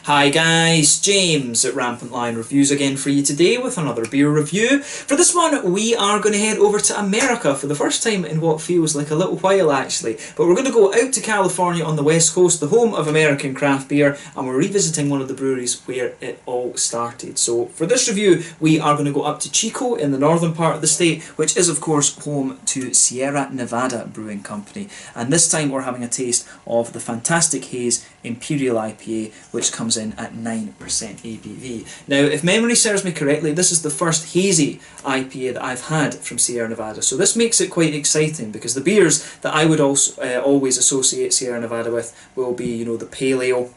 Hi guys, James at Rampant Lion Reviews again for you today with another beer review. For this one we are going to head over to America for the first time in what feels like a little while actually. But we're going to go out to California on the west coast, the home of American craft beer, and we're revisiting one of the breweries where it all started. So for this review we are going to go up to Chico in the northern part of the state, which is of course home to Sierra Nevada Brewing Company. And this time we're having a taste of the fantastic Haze Imperial IPA, which comes in at 9% ABV. Now, if memory serves me correctly, this is the first hazy IPA that I've had from Sierra Nevada, so this makes it quite exciting because the beers that I would also always associate Sierra Nevada with will be, you know, the Pale Ale,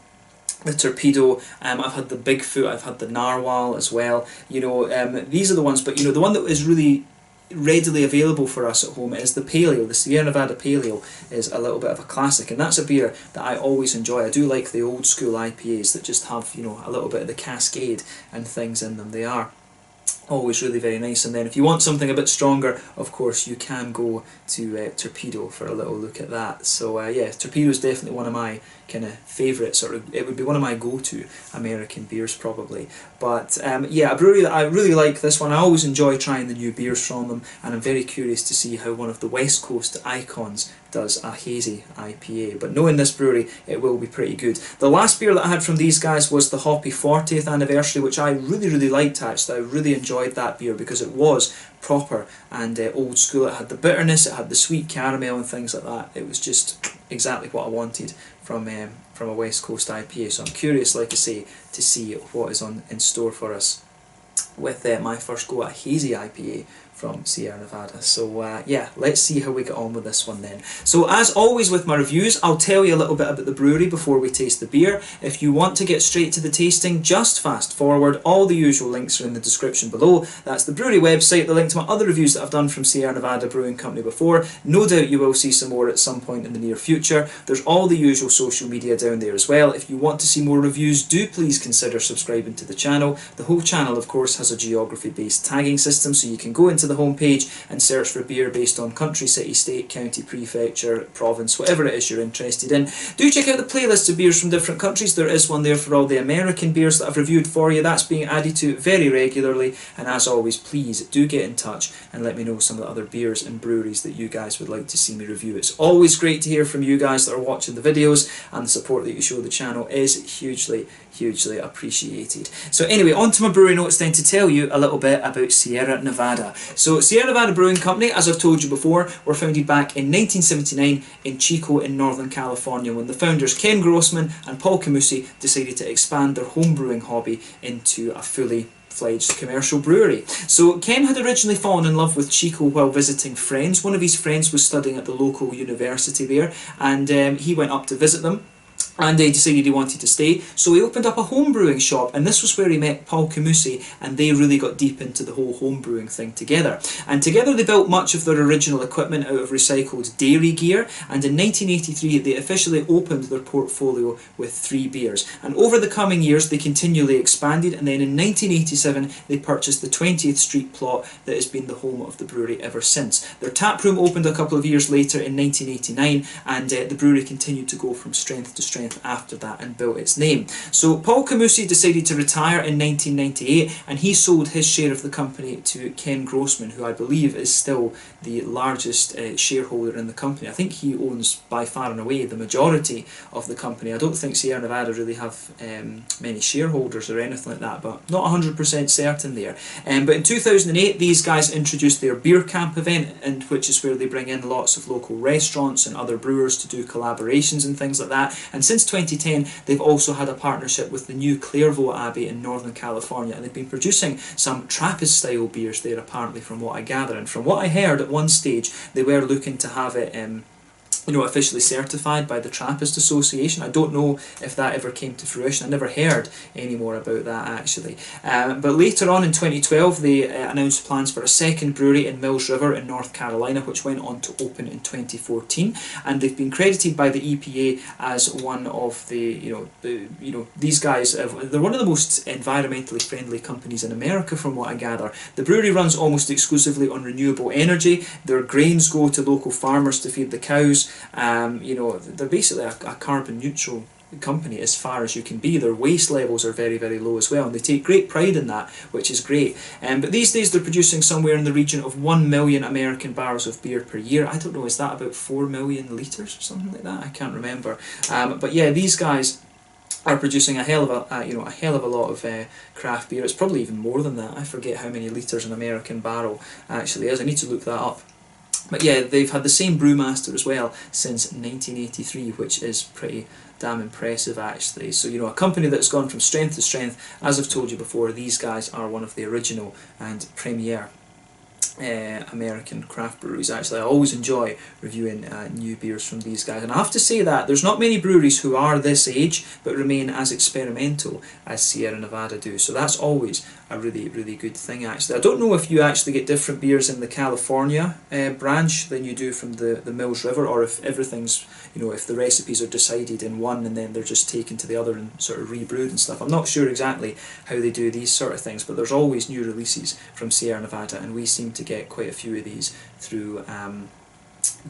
the Torpedo. I've had the Bigfoot, I've had the Narwhal as well. You know, these are the ones, but you know, the one that is really readily available for us at home is the Pale Ale. The Sierra Nevada Pale Ale is a little bit of a classic, and that's a beer that I always enjoy. I do like the old school IPAs that just have, you know, a little bit of the Cascade and things in them. They are always really very nice. And then if you want something a bit stronger, of course you can go to Torpedo for a little look at that. So yeah, Torpedo is definitely one of my kind of favourites, or it would be one of my go-to American beers probably. But yeah, a brewery that I really like this one. I always enjoy trying the new beers from them, and I'm very curious to see how one of the West Coast icons does a hazy IPA. But knowing this brewery, it will be pretty good. The last beer that I had from these guys was the Hoppy 40th anniversary, which I really liked actually. I really enjoyed that beer because it was proper and old school. It had the bitterness, it had the sweet caramel and things like that. It was just exactly what I wanted from a West Coast IPA. So I'm curious, like I say, to see what is in store for us with my first go at hazy IPA from Sierra Nevada. So yeah, let's see how we get on with this one then. So as always with my reviews, I'll tell you a little bit about the brewery before we taste the beer. If you want to get straight to the tasting, just fast forward. All the usual links are in the description below. That's the brewery website, the link to my other reviews that I've done from Sierra Nevada Brewing Company before. No doubt you will see some more at some point in the near future. There's all the usual social media down there as well. If you want to see more reviews, do please consider subscribing to the channel. The whole channel of course has a geography based tagging system, so you can go into the homepage and search for beer based on country, city, state, county, prefecture, province, whatever it is you're interested in. Do check out the playlist of beers from different countries. There is one there for all the American beers that I've reviewed for you. That's being added to very regularly, and as always, please do get in touch and let me know some of the other beers and breweries that you guys would like to see me review. It's always great to hear from you guys that are watching the videos, and the support that you show the channel is hugely appreciated. So anyway, on to my brewery notes then to tell you a little bit about Sierra Nevada. So Sierra Nevada Brewing Company, as I've told you before, were founded back in 1979 in Chico in Northern California, when the founders Ken Grossman and Paul Camusi decided to expand their home brewing hobby into a fully fledged commercial brewery. So Ken had originally fallen in love with Chico while visiting friends. One of his friends was studying at the local university there, and he went up to visit them, and he decided he wanted to stay, so he opened up a home brewing shop, and this was where he met Paul Camusi, and they really got deep into the whole home brewing thing together. And together they built much of their original equipment out of recycled dairy gear, and in 1983 they officially opened their portfolio with 3 beers. And over the coming years they continually expanded, and then in 1987 they purchased the 20th Street plot that has been the home of the brewery ever since. Their tap room opened a couple of years later in 1989, and the brewery continued to go from strength to strength after that and built its name. So Paul Camusi decided to retire in 1998, and he sold his share of the company to Ken Grossman, who I believe is still the largest shareholder in the company. I think he owns by far and away the majority of the company. I don't think Sierra Nevada really have many shareholders or anything like that, but not 100% certain there. But in 2008 these guys introduced their beer camp event, and which is where they bring in lots of local restaurants and other brewers to do collaborations and things like that. And since 2010 they've also had a partnership with the new Clairvaux Abbey in Northern California, and they've been producing some Trappist style beers there apparently, from what I gather. And from what I heard, at one stage they were looking to have it you know, officially certified by the Trappist Association. I don't know if that ever came to fruition. I never heard any more about that actually. But later on in 2012 they announced plans for a second brewery in Mills River in North Carolina, which went on to open in 2014, and they've been credited by the EPA as one of the, these guys, they're one of the most environmentally friendly companies in America from what I gather. The brewery runs almost exclusively on renewable energy. Their grains go to local farmers to feed the cows. They're basically a carbon neutral company as far as you can be. Their waste levels are very, very low as well, and they take great pride in that, which is great. But these days they're producing somewhere in the region of 1 million American barrels of beer per year. I don't know, is that about 4 million litres or something like that? I can't remember. But yeah, these guys are producing a hell of a lot of craft beer. It's probably even more than that. I forget how many litres an American barrel actually is. I need to look that up. But yeah, they've had the same brewmaster as well since 1983, which is pretty damn impressive actually. So, you know, a company that's gone from strength to strength. As I've told you before, these guys are one of the original and premier American craft breweries. Actually, I always enjoy reviewing new beers from these guys, and I have to say that there's not many breweries who are this age but remain as experimental as Sierra Nevada do, so that's always a really, really good thing actually. I don't know if you actually get different beers in the California branch than you do from the Mills River, or if everything's, you know, if the recipes are decided in one and then they're just taken to the other and sort of rebrewed and stuff. I'm not sure exactly how they do these sort of things, but there's always new releases from Sierra Nevada, and we seem to get quite a few of these through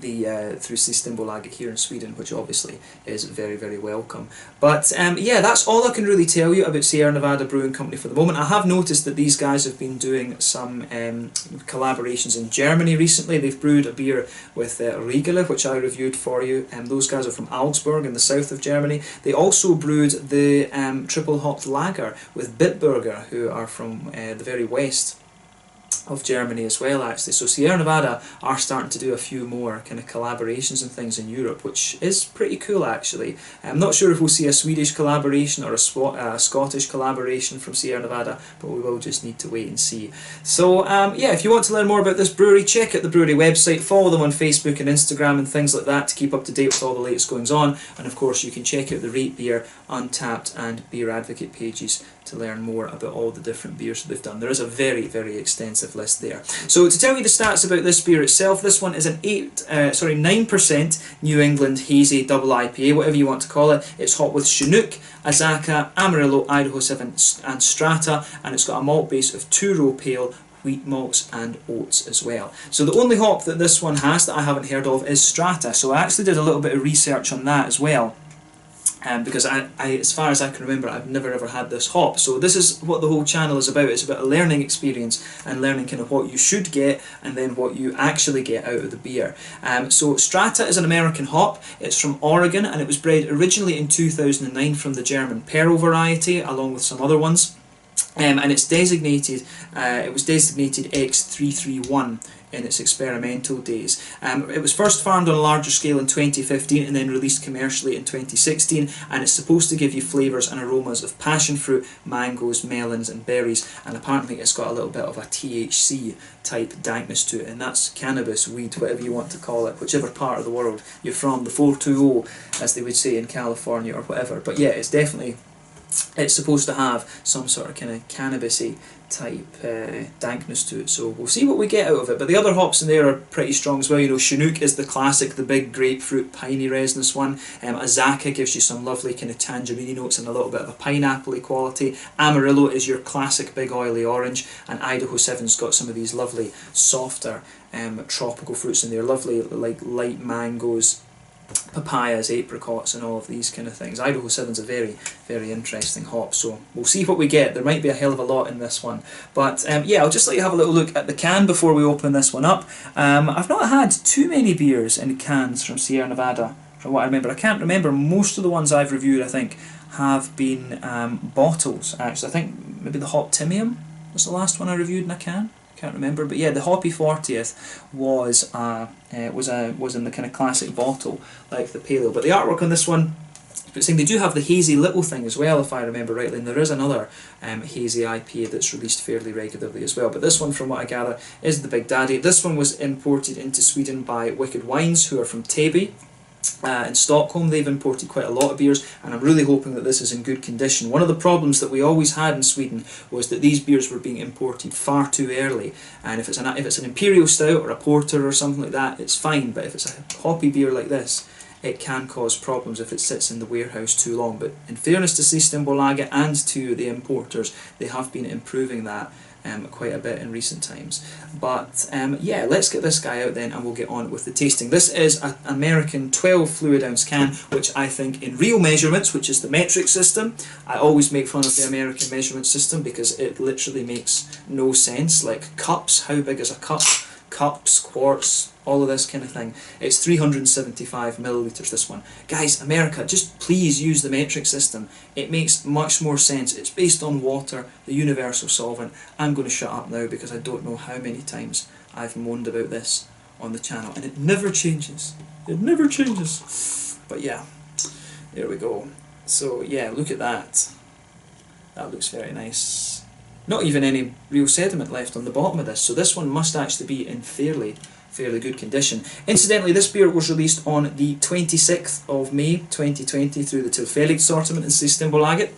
through Systembolaget here in Sweden, which obviously is very, very welcome. But yeah, that's all I can really tell you about Sierra Nevada Brewing Company for the moment. I have noticed that these guys have been doing some collaborations in Germany recently. They've brewed a beer with Riegele, which I reviewed for you, and those guys are from Augsburg in the south of Germany. They also brewed the triple hopped lager with Bitburger, who are from the very west of Germany as well actually. So Sierra Nevada are starting to do a few more kind of collaborations and things in Europe, which is pretty cool actually. I'm not sure if we'll see a Swedish collaboration or a Scottish collaboration from Sierra Nevada, but we will just need to wait and see. So yeah, if you want to learn more about this brewery, check out the brewery website, follow them on Facebook and Instagram and things like that to keep up to date with all the latest goings on, and of course you can check out the Rate Beer, Untappd and Beer Advocate pages to learn more about all the different beers that they've done. There is a very, very extensive list there. So to tell you the stats about this beer itself, this one is an 9% New England Hazy Double IPA, whatever you want to call it. It's hopped with Chinook, Azacca, Amarillo, Idaho 7 and Strata, and it's got a malt base of 2-row pale, wheat malts and oats as well. So the only hop that this one has that I haven't heard of is Strata, so I actually did a little bit of research on that as well. Because I, as far as I can remember, I've never ever had this hop. So this is what the whole channel is about. It's about a learning experience and learning kind of what you should get and then what you actually get out of the beer. So Strata is an American hop. It's from Oregon, and it was bred originally in 2009 from the German Perl variety, along with some other ones. And it's designated, it was designated X331 in its experimental days. It was first farmed on a larger scale in 2015 and then released commercially in 2016, and it's supposed to give you flavours and aromas of passion fruit, mangoes, melons and berries, and apparently it's got a little bit of a THC type dankness to it, and that's cannabis, weed, whatever you want to call it, whichever part of the world you're from, the 420 as they would say in California or whatever. But yeah, it's definitely, it's supposed to have some sort of kind of cannabisy type dankness to it, so we'll see what we get out of it. But the other hops in there are pretty strong as well. You know, Chinook is the classic, the big grapefruit piney resinous one. Azacca gives you some lovely kind of tangerine notes and a little bit of a pineapple-y quality. Amarillo is your classic big oily orange, and Idaho 7's got some of these lovely softer tropical fruits in there, lovely like light mangoes, papayas, apricots and all of these kind of things. Idaho 7's a very, very interesting hop, so we'll see what we get. There might be a hell of a lot in this one, but yeah, I'll just let you have a little look at the can before we open this one up. I've not had too many beers in cans from Sierra Nevada from what I remember. I can't remember. Most of the ones I've reviewed, I think, have been bottles actually. I think maybe the Hop Timium was the last one I reviewed in a can. Can't remember, but yeah, the Hoppy 40th was in the kind of classic bottle like the Pale Ale. But the artwork on this one, but saying they do have the hazy little thing as well, if I remember rightly, and there is another hazy IPA that's released fairly regularly as well. But this one, from what I gather, is the Big Daddy. This one was imported into Sweden by Wicked Wines, who are from Täby. In Stockholm. They've imported quite a lot of beers, and I'm really hoping that this is in good condition. One of the problems that we always had in Sweden was that these beers were being imported far too early, and if it's an Imperial Stout or a Porter or something like that, it's fine, but if it's a hoppy beer like this, it can cause problems if it sits in the warehouse too long. But in fairness to Systembolaget and to the importers, they have been improving that quite a bit in recent times. But yeah, let's get this guy out then and we'll get on with the tasting. This is an American 12 fluid ounce can, which I think in real measurements, which is the metric system, I always make fun of the American measurement system because it literally makes no sense. Like cups, how big is a cup? Cups, quarts, all of this kind of thing. It's 375 millilitres, this one. Guys, America, just please use the metric system. It makes much more sense. It's based on water, the universal solvent. I'm going to shut up now because I don't know how many times I've moaned about this on the channel, and it never changes. It never changes. But yeah, there we go. So yeah, look at that. That looks very nice. Not even any real sediment left on the bottom of this, so this one must actually be in fairly good condition. Incidentally, this beer was released on the 26th of May 2020 through the Tillfällig assortment in Systembolaget,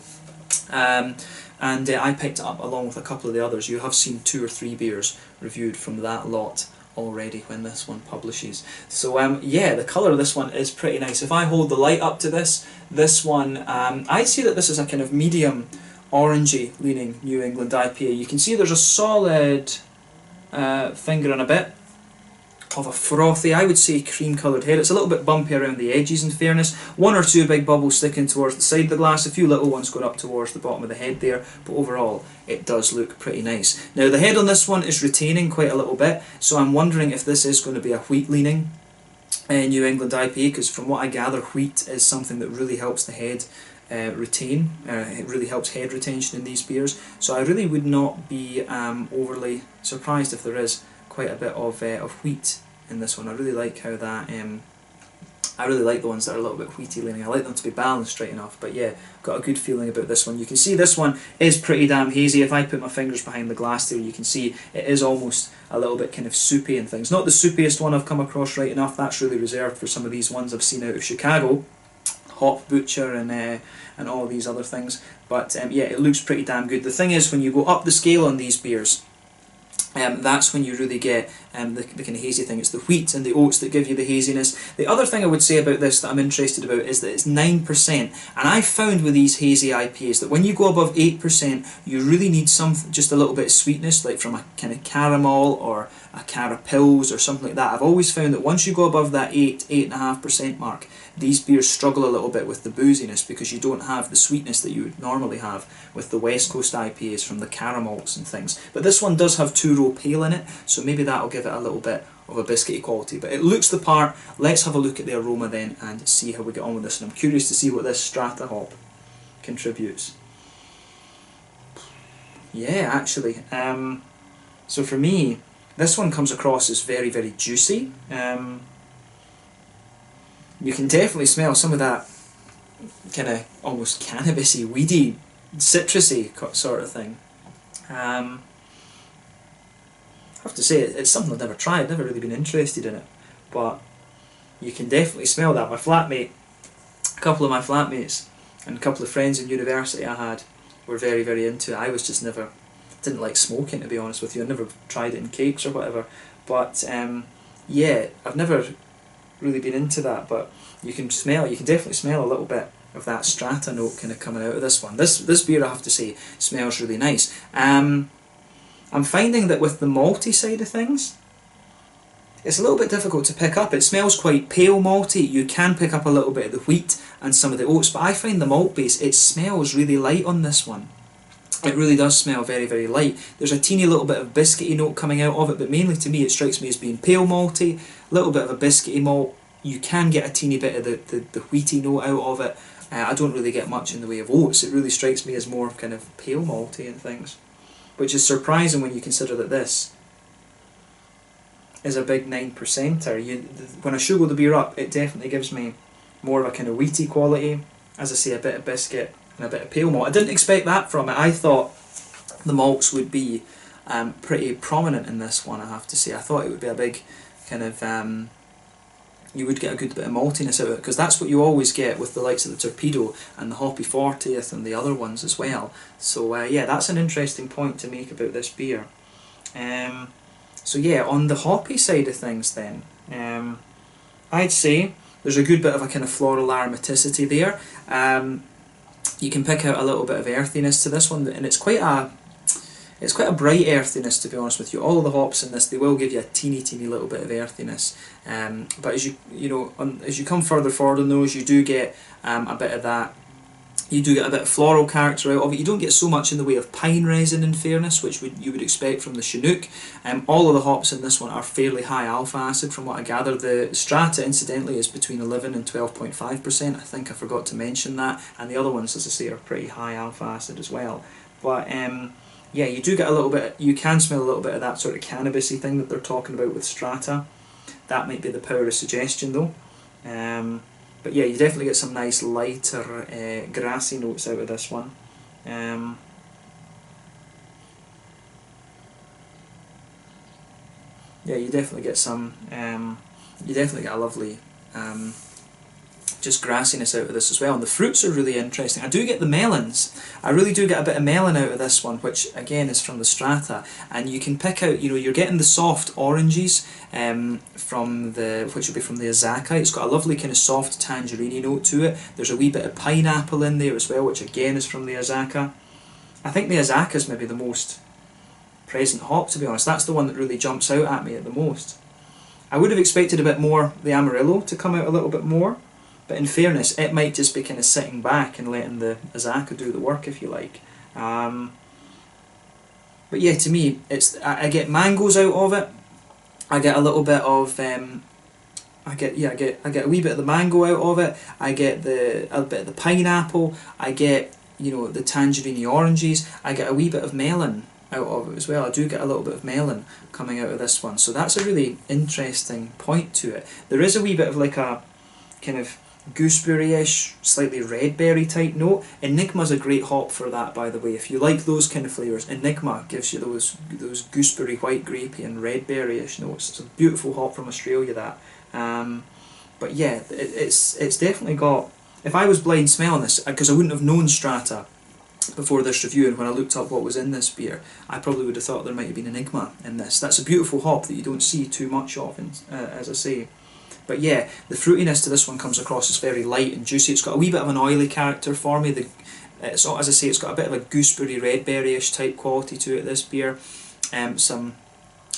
and I picked it up along with a couple of the others. You have seen 2 or 3 beers reviewed from that lot already when this one publishes. So yeah, the colour of this one is pretty nice. If I hold the light up to this one, I'd say that this is a kind of medium orangey leaning New England IPA. You can see there's a solid finger and a bit of a frothy, I would say cream coloured head. It's a little bit bumpy around the edges in fairness. 1 or 2 big bubbles sticking towards the side of the glass, a few little ones going up towards the bottom of the head there, but overall it does look pretty nice. Now the head on this one is retaining quite a little bit, so I'm wondering if this is going to be a wheat leaning New England IPA, because from what I gather, wheat is something that really helps the head retain. It really helps head retention in these beers, so I really would not be overly surprised if there is quite a bit of wheat in this one. I really like how that I really like the ones that are a little bit wheaty leaning. I like them to be balanced right enough, but yeah, got a good feeling about this one. You can see this one is pretty damn hazy. If I put my fingers behind the glass there, you can see it is almost a little bit kind of soupy and things. Not the soupiest one I've come across right enough, that's really reserved for some of these ones I've seen out of Chicago, Hop Butcher and all these other things, but yeah, it looks pretty damn good. The thing is, when you go up the scale on these beers, that's when you really get the kind of hazy thing. It's the wheat and the oats that give you the haziness. The other thing I would say about this that I'm interested about is that it's 9%, and I found with these hazy IPAs that when you go above 8%, you really need just a little bit of sweetness, like from a kind of caramel or a carapils or something like that. I've always found that once you go above that 8.5% mark, these beers struggle a little bit with the booziness because you don't have the sweetness that you would normally have with the West Coast IPAs from the caramels and things. But this one does have 2-row pale in it, so maybe that'll give it a little bit of a biscuity quality. But it looks the part. Let's have a look at the aroma then and see how we get on with this. And I'm curious to see what this Strata hop contributes. Yeah, actually. So for me, this one comes across as very, very juicy. You can definitely smell some of that kind of almost cannabisy, weedy, citrusy sort of thing. I have to say, it's something I've never tried, never really been interested in it, but you can definitely smell that. My flatmate, a couple of my flatmates and a couple of friends in university I had were very, very into it. I was just never, didn't like smoking, to be honest with you. I never tried it in cakes or whatever, but yeah, I've never really been into that, but you can definitely smell a little bit of that Strata note kind of coming out of this one. This beer, I have to say, smells really nice. I'm finding that with the malty side of things, it's a little bit difficult to pick up. It smells quite pale malty. You can pick up a little bit of the wheat and some of the oats, but I find the malt base, it smells really light on this one. It really does smell very, very light. There's a teeny little bit of biscuity note coming out of it, but mainly to me it strikes me as being pale malty, a little bit of a biscuity malt. You can get a teeny bit of the wheaty note out of it. I don't really get much in the way of oats. It really strikes me as more kind of pale malty and things, which is surprising when you consider that this is a big 9%er. When I sugar the beer up, it definitely gives me more of a kind of wheaty quality. As I say, a bit of biscuit and a bit of pale malt. I didn't expect that from it. I thought the malts would be pretty prominent in this one, I have to say. I thought it would be a big kind of you would get a good bit of maltiness out of it, because that's what you always get with the likes of the Torpedo and the Hoppy 40th and the other ones as well. So yeah, that's an interesting point to make about this beer. So yeah, on the hoppy side of things then, I'd say there's a good bit of a kind of floral aromaticity there. You can pick out a little bit of earthiness to this one, and it's quite a It's quite a bright earthiness, to be honest with you. All of the hops in this, they will give you a teeny little bit of earthiness. But as as you come further forward on those, you do get a bit of that. You do get a bit of floral character out of it. You don't get so much in the way of pine resin, in fairness, which you would expect from the Chinook. All of the hops in this one are fairly high alpha acid, from what I gather. The Strata, incidentally, is between 11 and 12.5%. I think I forgot to mention that. And the other ones, as I say, are pretty high alpha acid as well. But yeah, you do get a little bit. You can smell a little bit of that sort of cannabisy thing that they're talking about with Strata. That might be the power of suggestion, though. But yeah, you definitely get some nice lighter grassy notes out of this one. Yeah, you definitely get some. You definitely get a lovely just grassiness out of this as well. And the fruits are really interesting. I do get the melons. I really do get a bit of melon out of this one, which again is from the Strata. And you can pick out, you're getting the soft oranges from which will be from the Azaka. It's got a lovely kind of soft tangerine note to it. There's a wee bit of pineapple in there as well, which again is from the Azaka. I think the Azaka is maybe the most present hop, to be honest. That's the one that really jumps out at me at the most. I would have expected a bit more, the Amarillo, to come out a little bit more. But in fairness, it might just be kind of sitting back and letting the Azaka do the work, if you like. But yeah, to me, I get mangoes out of it. I get a little bit of I get a wee bit of the mango out of it. I get a bit of the pineapple. I get the tangerine oranges. I get a wee bit of melon out of it as well. I do get a little bit of melon coming out of this one. So that's a really interesting point to it. There is a wee bit of like a kind of gooseberry-ish, slightly red berry type note. Enigma's a great hop for that, by the way. If you like those kind of flavours, Enigma gives you those gooseberry, white grapey and red berry-ish notes. It's a beautiful hop from Australia, that. But yeah, it's definitely got. If I was blind smelling this, because I wouldn't have known Strata before this review, and when I looked up what was in this beer, I probably would have thought there might have been Enigma in this. That's a beautiful hop that you don't see too much of, as I say. But yeah, the fruitiness to this one comes across as very light and juicy. It's got a wee bit of an oily character for me. As I say, it's got a bit of a gooseberry, red berry-ish type quality to it, this beer. Some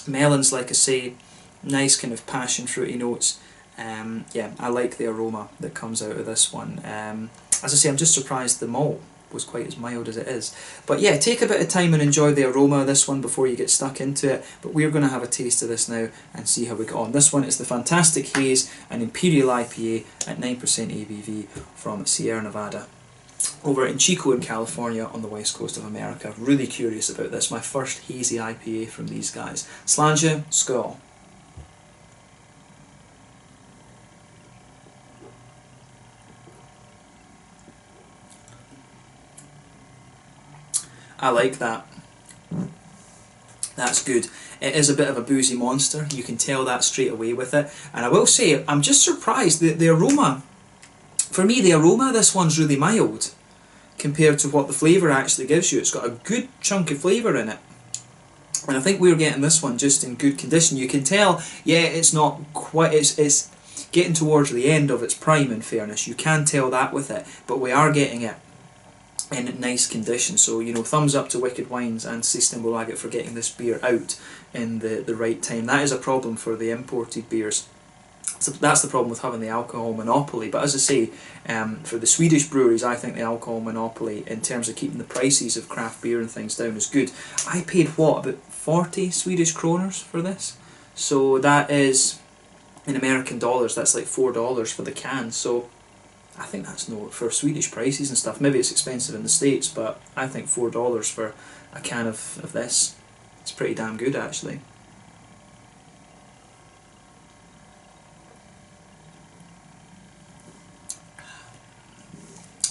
melons, like I say, nice kind of passion fruity notes. Yeah, I like the aroma that comes out of this one. As I say, I'm just surprised the malt was quite as mild as it is. But yeah, take a bit of time and enjoy the aroma of this one before you get stuck into it. But we're going to have a taste of this now and see how we get on. This one is the fantastic Haze, an Imperial IPA at 9% ABV from Sierra Nevada, over in Chico in California on the west coast of America. Really curious about this. My first hazy IPA from these guys. Slàinte, skål. I like that. That's good. It is a bit of a boozy monster. You can tell that straight away with it. And I will say, I'm just surprised that the aroma, for me, the aroma of this one's really mild compared to what the flavour actually gives you. It's got a good chunk of flavour in it. And I think we're getting this one just in good condition. You can tell, yeah, it's not quite, it's getting towards the end of its prime, in fairness. You can tell that with it, but we are getting it in nice condition. So, thumbs up to Wicked Wines and Systembolaget Agate for getting this beer out in the right time. That is a problem for the imported beers. So that's the problem with having the alcohol monopoly. But as I say, for the Swedish breweries, I think the alcohol monopoly, in terms of keeping the prices of craft beer and things down, is good. I paid, what, about 40 Swedish kroners for this? So that is, in American dollars, that's like $4 for the can. So I think that's no, for Swedish prices and stuff. Maybe it's expensive in the States, but I think $4 for a can of this, it's pretty damn good, actually.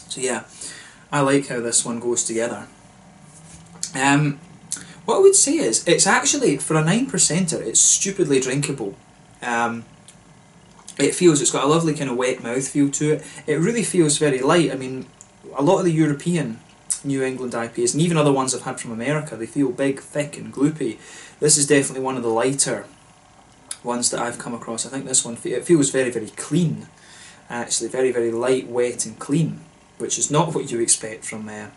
So yeah, I like how this one goes together. What I would say is, it's actually, for a 9%er, it's stupidly drinkable. It's got a lovely kind of wet mouthfeel to it. It really feels very light. I mean, a lot of the European New England IPAs, and even other ones I've had from America, they feel big, thick and gloopy. This is definitely one of the lighter ones that I've come across. I think this one, it feels very, very clean. Actually, very, very light, wet and clean, which is not what you expect from a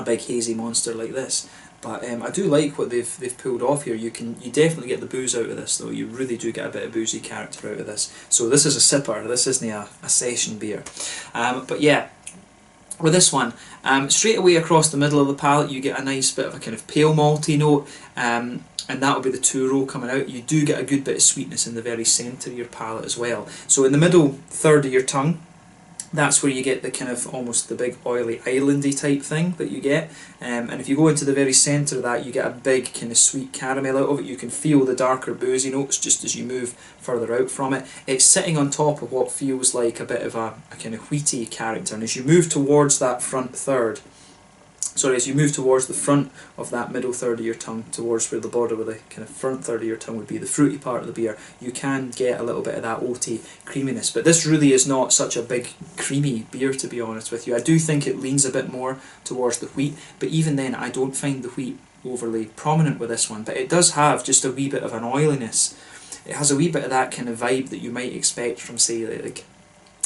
big hazy monster like this. But I do like what they've pulled off here. You definitely get the booze out of this though. You really do get a bit of boozy character out of this. So this is a sipper. This isn't a session beer. But yeah, with this one, straight away across the middle of the palate, you get a nice bit of a kind of pale malty note. And that will be the two-row coming out. You do get a good bit of sweetness in the very centre of your palate as well. So in the middle third of your tongue, that's where you get the kind of almost the big oily islandy type thing that you get. And if you go into the very centre of that, you get a big kind of sweet caramel out of it. You can feel the darker boozy notes just as you move further out from it. It's sitting on top of what feels like a bit of a kind of wheaty character. And as you move towards that front third, as you move towards the front of that middle third of your tongue, towards where the border with the kind of front third of your tongue would be the fruity part of the beer, you can get a little bit of that oaty creaminess. But this really is not such a big creamy beer, to be honest with you. I do think it leans a bit more towards the wheat, but even then I don't find the wheat overly prominent with this one. But it does have just a wee bit of an oiliness. It has a wee bit of that kind of vibe that you might expect from, say, like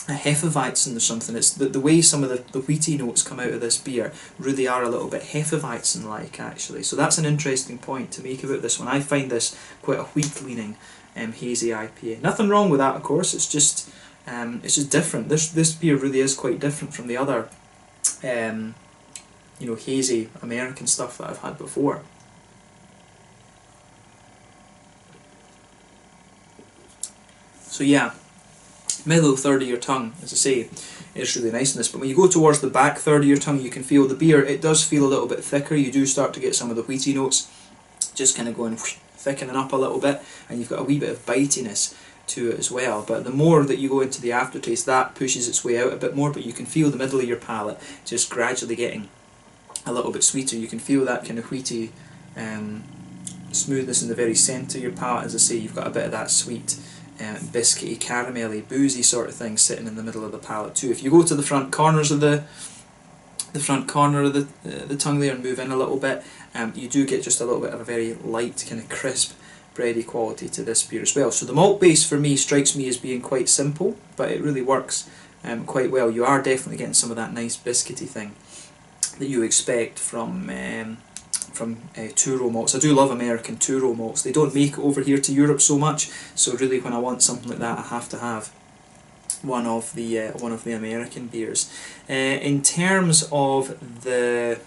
a Hefeweizen or something. It's the way some of the wheaty notes come out of this beer really are a little bit Hefeweizen-like, actually. So that's an interesting point to make about this one. I find this quite a wheat-leaning hazy IPA. Nothing wrong with that, of course. It's just different. This beer really is quite different from the other, hazy American stuff that I've had before. So yeah. Middle third of your tongue, as I say, is really nice in this. But when you go towards the back third of your tongue, you can feel the beer. It does feel a little bit thicker. You do start to get some of the wheaty notes just kind of going thickening up a little bit, and you've got a wee bit of bitiness to it as well. But the more that you go into the aftertaste, that pushes its way out a bit more, but you can feel the middle of your palate just gradually getting a little bit sweeter. You can feel that kind of wheaty smoothness in the very centre of your palate. As I say, you've got a bit of that sweet biscuity, caramelly, boozy sort of thing sitting in the middle of the palate too. If you go to the front corners of the front corner of the tongue there and move in a little bit, you do get just a little bit of a very light, kind of crisp, bready quality to this beer as well. So the malt base for me strikes me as being quite simple, but it really works quite well. You are definitely getting some of that nice biscuity thing that you expect from two-row malts. I do love American two-row malts. They don't make it over here to Europe so much, so really when I want something like that, I have to have one of the American beers. In terms of the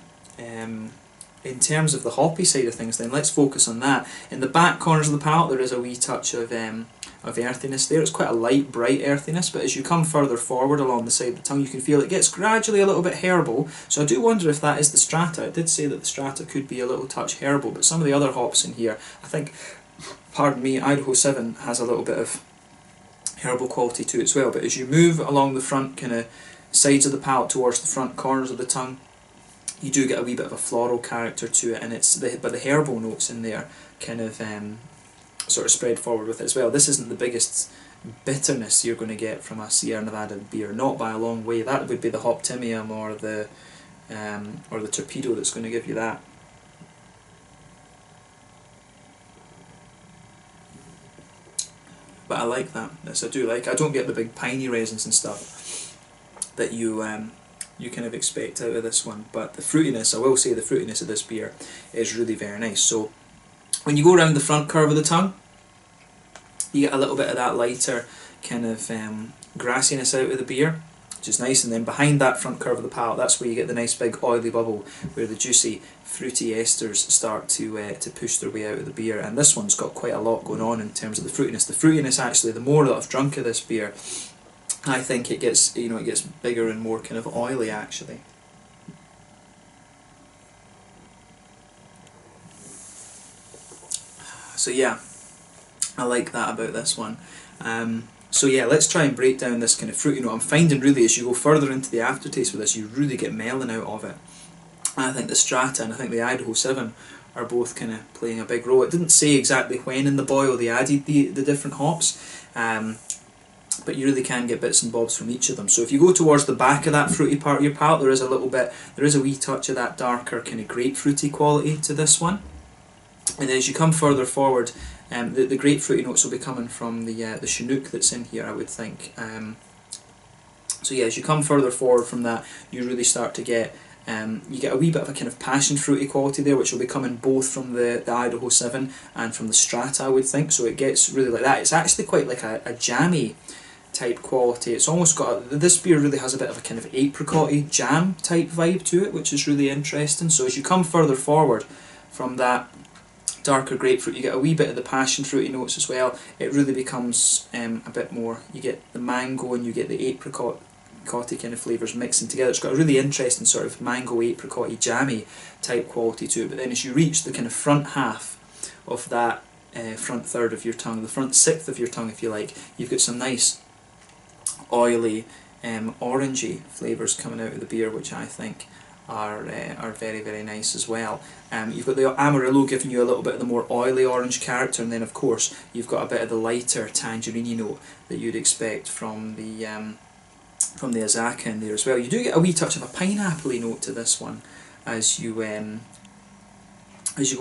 hoppy side of things, then let's focus on that. In the back corners of the palate, there is a wee touch of earthiness there. It's quite a light, bright earthiness, but as you come further forward along the side of the tongue, you can feel it gets gradually a little bit herbal. So I do wonder if that is the Strata. It did say that the Strata could be a little touch herbal, but some of the other hops in here, I think, pardon me, Idaho 7 has a little bit of herbal quality to it as well. But as you move along the front kind of sides of the palate towards the front corners of the tongue, you do get a wee bit of a floral character to it, and but the herbal notes in there kind of sort of spread forward with it as well. This isn't the biggest bitterness you're going to get from a Sierra Nevada beer, not by a long way. That would be the Hoptimium or the Torpedo that's going to give you that. But I like that. Yes, I do like. I don't get the big piney resins and stuff that you kind of expect out of this one. But the fruitiness, I will say, the fruitiness of this beer is really very nice. So when you go around the front curve of the tongue, you get a little bit of that lighter kind of grassiness out of the beer, which is nice. And then behind that front curve of the palate, that's where you get the nice big oily bubble, where the juicy, fruity esters start to push their way out of the beer. And this one's got quite a lot going on in terms of the fruitiness. The fruitiness, actually, the more that I've drunk of this beer, I think it gets bigger and more kind of oily, actually. So yeah, I like that about this one. So yeah, let's try and break down this kind of fruity note. I'm finding really as you go further into the aftertaste with this, you really get melon out of it. I think the Strata and I think the Idaho 7 are both kind of playing a big role. It didn't say exactly when in the boil they added the different hops, but you really can get bits and bobs from each of them. So if you go towards the back of that fruity part of your palate, there is a wee touch of that darker kind of grapefruity quality to this one. And then as you come further forward, the grapefruity notes will be coming from the Chinook that's in here, I would think. So yeah, as you come further forward from that, you really start to get You get a wee bit of a kind of passion fruity quality there, which will be coming both from the Idaho 7 and from the Strata, I would think. So it gets really like that. It's actually quite like a jammy type quality. It's almost got this beer really has a bit of a kind of apricot-y jam type vibe to it, which is really interesting. So as you come further forward from that darker grapefruit, you get a wee bit of the passion fruity notes as well. It really becomes a bit more, you get the mango and you get the apricot kind of flavours mixing together. It's got a really interesting sort of mango apricot-y jammy type quality to it, but then as you reach the kind of front half of that front third of your tongue, the front sixth of your tongue if you like, you've got some nice oily orangey flavours coming out of the beer, which I think are very, very nice as well. You've got the Amarillo giving you a little bit of the more oily orange character, and then of course you've got a bit of the lighter tangerine note that you'd expect from the Azacca in there as well. You do get a wee touch of a pineapple-y note to this one as you go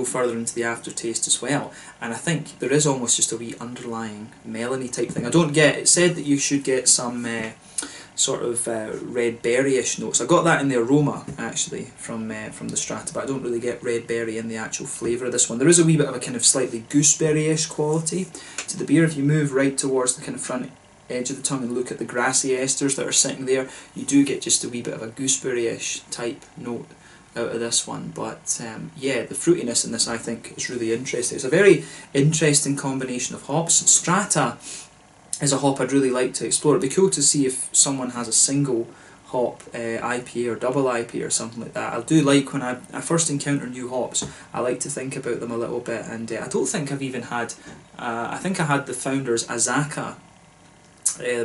further into the aftertaste as well, and I think there is almost just a wee underlying melony type thing. It said that you should get some sort of red berry-ish notes. I got that in the aroma actually from the Strata, but I don't really get red berry in the actual flavour of this one. There is a wee bit of a kind of slightly gooseberry-ish quality to the beer. If you move right towards the kind of front edge of the tongue and look at the grassy esters that are sitting there, you do get just a wee bit of a gooseberry-ish type note out of this one. But yeah, the fruitiness in this I think is really interesting. It's a very interesting combination of hops. Strata is a hop I'd really like to explore. It'd be cool to see if someone has a single hop IPA or double IPA or something like that. I do like when I first encounter new hops, I like to think about them a little bit, and I don't think I've even had, I think I had the Founders Azacca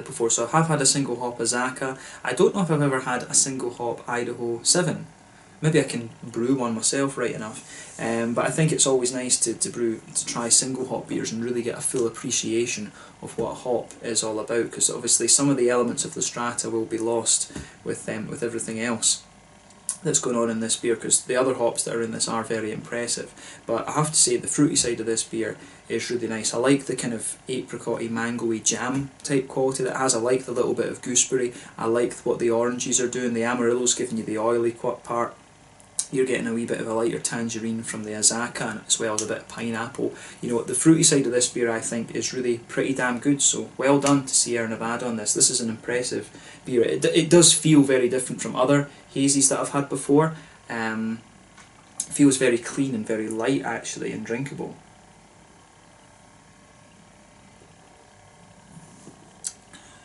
before, so I have had a single hop Azacca. I don't know if I've ever had a single hop Idaho 7. Maybe I can brew one myself right enough, but I think it's always nice to try single hop beers and really get a full appreciation of what a hop is all about, because obviously some of the elements of the Strata will be lost with everything else that's going on in this beer, because the other hops that are in this are very impressive. But I have to say the fruity side of this beer is really nice. I like the kind of apricot-y, mango-y jam type quality that it has. I like the little bit of gooseberry. I like what the oranges are doing. The Amarillo's giving you the oily part. You're getting a wee bit of a lighter tangerine from the Azacca, as well as a bit of pineapple. You know, the fruity side of this beer I think is really pretty damn good, so well done to Sierra Nevada on this. This is an impressive beer. It does feel very different from other hazies that I've had before. It feels very clean and very light actually, and drinkable.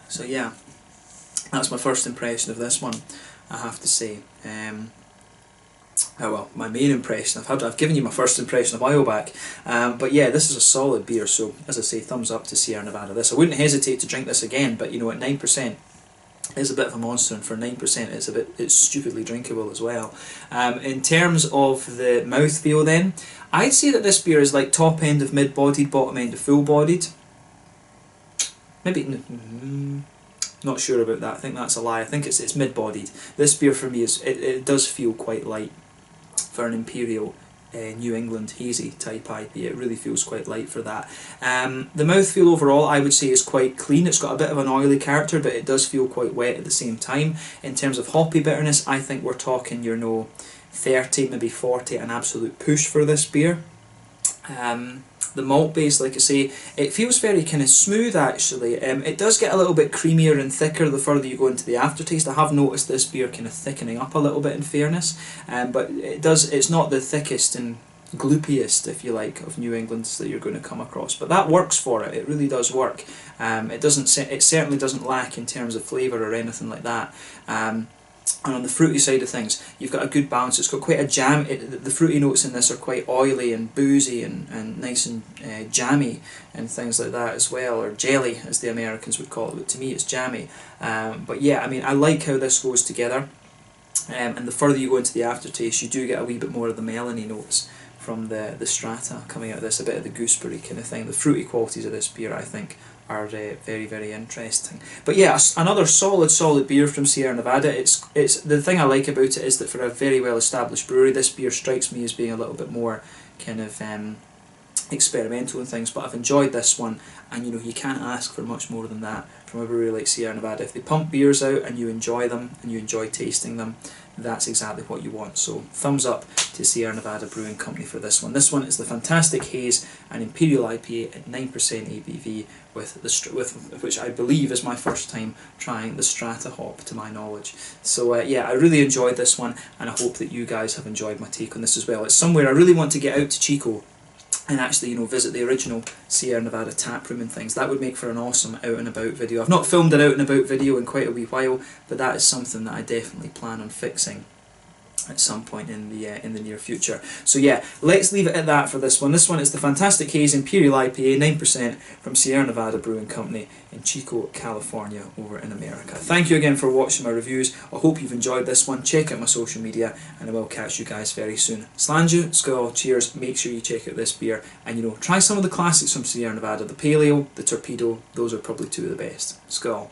So yeah, that's my first impression of this one, I have to say. Oh well, my main impression, I've given you my first impression a while back, but yeah, this is a solid beer, so as I say, thumbs up to Sierra Nevada. This, I wouldn't hesitate to drink this again, but you know, at 9% it's a bit of a monster, and for 9% it's stupidly drinkable as well. In terms of the mouthfeel then, I'd say that this beer is like top end of mid-bodied, bottom end of full-bodied. Maybe, not sure about that, I think that's a lie. I think it's mid-bodied. This beer for me it does feel quite light for an Imperial New England hazy type IPA. It really feels quite light for that. The mouthfeel overall I would say is quite clean. It's got a bit of an oily character, but it does feel quite wet at the same time. In terms of hoppy bitterness, I think we're talking, you know, 30, maybe 40, an absolute push for this beer. The malt base, like I say, it feels very kind of smooth actually. It does get a little bit creamier and thicker the further you go into the aftertaste. I have noticed this beer kind of thickening up a little bit in fairness, but it's not the thickest and gloopiest, if you like, of New Englands that you're going to come across. But that works for it. It really does work. It certainly doesn't lack in terms of flavour or anything like that. And on the fruity side of things, you've got a good balance. It's got quite a jam. The fruity notes in this are quite oily and boozy and nice and jammy and things like that as well, or jelly as the Americans would call it, but to me it's jammy. But yeah, I mean, I like how this goes together. And the further you go into the aftertaste, you do get a wee bit more of the melony notes from the Strata coming out of this, a bit of the gooseberry kind of thing. The fruity qualities of this beer, I think, are very, very interesting. But yeah, another solid beer from Sierra Nevada. It's the thing I like about it is that for a very well established brewery, this beer strikes me as being a little bit more kind of experimental and things, but I've enjoyed this one, and you know, you can't ask for much more than that from a brewery like Sierra Nevada. If they pump beers out and you enjoy them and you enjoy tasting them, that's exactly what you want. So thumbs up to Sierra Nevada Brewing Company for this one. This one is the fantastic Haze and Imperial IPA at 9% ABV, with which I believe is my first time trying the Strata hop, to my knowledge. So yeah, I really enjoyed this one, and I hope that you guys have enjoyed my take on this as well. It's somewhere I really want to get out to Chico and actually, you know, visit the original Sierra Nevada tap room and things. That would make for an awesome out and about video. I've not filmed an out and about video in quite a wee while, but that is something that I definitely plan on fixing at some point in the near future. So yeah, let's leave it at that for this one. This one is the fantastic Haze Imperial IPA, 9% from Sierra Nevada Brewing Company in Chico, California, over in America. Thank you again for watching my reviews. I hope you've enjoyed this one. Check out my social media, and I will catch you guys very soon. Slanju, Skull, cheers. Make sure you check out this beer, and you know, try some of the classics from Sierra Nevada. The Pale Ale, the Torpedo, those are probably two of the best. Skull.